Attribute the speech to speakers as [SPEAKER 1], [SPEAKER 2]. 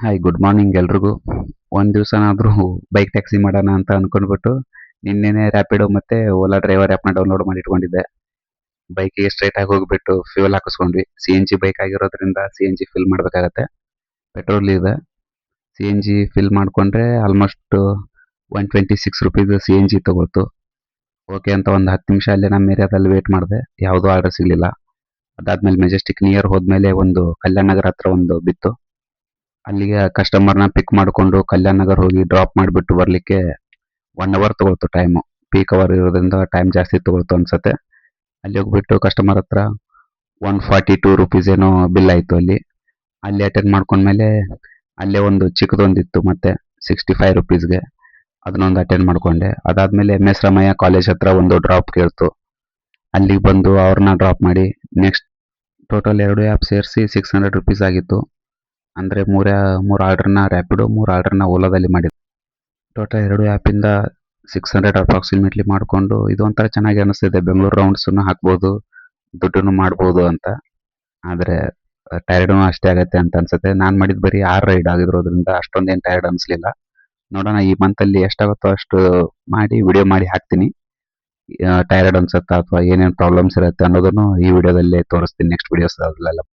[SPEAKER 1] Hi good morning ಎಲ್ರಿಗೂ. ಒಂದು ದಿವಸನಾದರೂ bike taxi ಮಾಡೋಣ ಅಂತ ಅನ್ಕೊಂಡ್ಬಿಟ್ಟು ನಿನ್ನೆನೆ ರ್ಯಾಪಿಡೋ ಮತ್ತೆ ಓಲಾ ಡ್ರೈವರ್ ಆ್ಯಪ್ನ ಡೌನ್ಲೋಡ್ ಮಾಡಿ ಇಟ್ಕೊಂಡಿದ್ದೆ. ಬೈಕಿಗೆ ಸ್ಟ್ರೈಟಾಗಿ ಹೋಗ್ಬಿಟ್ಟು ಫ್ಯೂಯಲ್ ಹಾಕಿಸ್ಕೊಂಡ್ವಿ. ಸಿ ಎನ್ ಜಿ ಬೈಕ್ ಆಗಿರೋದ್ರಿಂದ ಸಿ ಎನ್ ಜಿ ಫಿಲ್ ಮಾಡಬೇಕಾಗತ್ತೆ. ಪೆಟ್ರೋಲ್ ಇದೆ. ಸಿ ಎನ್ ಜಿ ಫಿಲ್ ಮಾಡಿಕೊಂಡ್ರೆ ಆಲ್ಮೋಸ್ಟ್ ₹126 ಸಿ ಎನ್ ಜಿ ತಗೊಳ್ತು. ಓಕೆ ಅಂತ ಒಂದು 10 ನಿಮಿಷ ಅಲ್ಲೇ ನಮ್ಮ ಏರಿಯಾದಲ್ಲಿ ವೇಟ್ ಮಾಡಿದೆ. ಯಾವುದೂ ಆರ್ಡರ್ ಸಿಗಲಿಲ್ಲ. ಅದಾದ್ಮೇಲೆ ಮೆಜೆಸ್ಟಿಕ್ ನಿಯರ್ ಹೋದ್ಮೇಲೆ ಒಂದು ಕಲ್ಯಾಣ ನಗರ ಹತ್ರ ಒಂದು ಬಿತ್ತು. ಅಲ್ಲಿಗೆ ಕಸ್ಟಮರ್ನ ಪಿಕ್ ಮಾಡಿಕೊಂಡು ಕಲ್ಯಾಣ ನಗರ್ ಹೋಗಿ ಡ್ರಾಪ್ ಮಾಡಿಬಿಟ್ಟು ಬರಲಿಕ್ಕೆ 1 ಅವರ್ ತಗೊಳ್ತು ಟೈಮು. ಪೀಕ್ ಅವರ್ ಇರೋದ್ರಿಂದ ಟೈಮ್ ಜಾಸ್ತಿ ತಗೊಳ್ತು ಅನ್ಸುತ್ತೆ. ಅಲ್ಲಿ ಹೋಗ್ಬಿಟ್ಟು ಕಸ್ಟಮರ್ ಹತ್ರ ₹142 ಏನೋ ಬಿಲ್ ಆಯಿತು ಅಲ್ಲಿ. ಅಲ್ಲಿ ಅಟೆಂಡ್ ಮಾಡ್ಕೊಂಡ್ಮೇಲೆ ಅಲ್ಲೇ ಒಂದು ಚಿಕ್ಕದೊಂದಿತ್ತು ಮತ್ತೆ ₹65ಗೆ. ಅದನ್ನೊಂದು ಅಟೆಂಡ್ ಮಾಡ್ಕೊಂಡೆ. ಅದಾದ್ಮೇಲೆ ಎಮ್ ಎಸ್ ರಾಮಯ್ಯ ಕಾಲೇಜ್ ಹತ್ರ ಒಂದು ಡ್ರಾಪ್ ಕೇಳ್ತು. ಅಲ್ಲಿಗೆ ಬಂದು ಅವ್ರನ್ನ ಡ್ರಾಪ್ ಮಾಡಿ ನೆಕ್ಸ್ಟ್ ಟೋಟಲ್ 2 ಆ್ಯಪ್ ಸೇರಿಸಿ ₹600 ಆಗಿತ್ತು. ಅಂದರೆ ಮೂರು ಆರ್ಡ್ರನ್ನ ರ್ಯಾಪಿಡೋ 3 ಆರ್ಡ್ರನ್ನ ಓಲಾದಲ್ಲಿ ಮಾಡಿದ್ದೆ. ಟೋಟಲ್ 2 ಆ್ಯಪಿಂದ 600 ಅಪ್ರಾಕ್ಸಿಮೇಟ್ಲಿ ಮಾಡಿಕೊಂಡು ಇದು ಒಂಥರ ಚೆನ್ನಾಗಿ ಅನಿಸ್ತಿದೆ. ಬೆಂಗಳೂರು ರೌಂಡ್ಸನ್ನು ಹಾಕ್ಬೋದು, ದುಡ್ಡನ್ನು ಮಾಡ್ಬೋದು ಅಂತ. ಆದರೆ ಟೈರ್ಡೂ ಅಷ್ಟೇ ಆಗುತ್ತೆ ಅಂತ ಅನ್ಸುತ್ತೆ. ನಾನು ಮಾಡಿದ್ದು ಬರೀ 6 ರೈಡ್ ಆಗಿರೋದ್ರಿಂದ ಅಷ್ಟೊಂದೇನು ಟೈರ್ಡ್ ಅನಿಸ್ಲಿಲ್ಲ. ನೋಡೋಣ ಈ ಮಂತಲ್ಲಿ ಎಷ್ಟಾಗುತ್ತೋ ಅಷ್ಟು ಮಾಡಿ ವಿಡಿಯೋ ಮಾಡಿ ಹಾಕ್ತೀನಿ. ಟೈರ್ಡ್ ಅನ್ಸುತ್ತಾ ಅಥವಾ ಏನೇನು ಪ್ರಾಬ್ಲಮ್ಸ್ ಇರುತ್ತೆ ಅನ್ನೋದನ್ನು ಈ ವಿಡಿಯೋದಲ್ಲಿ ತೋರಿಸ್ತೀನಿ ನೆಕ್ಸ್ಟ್ ವಿಡಿಯೋಸ್ ಅಲ್ಲೆಲ್ಲ.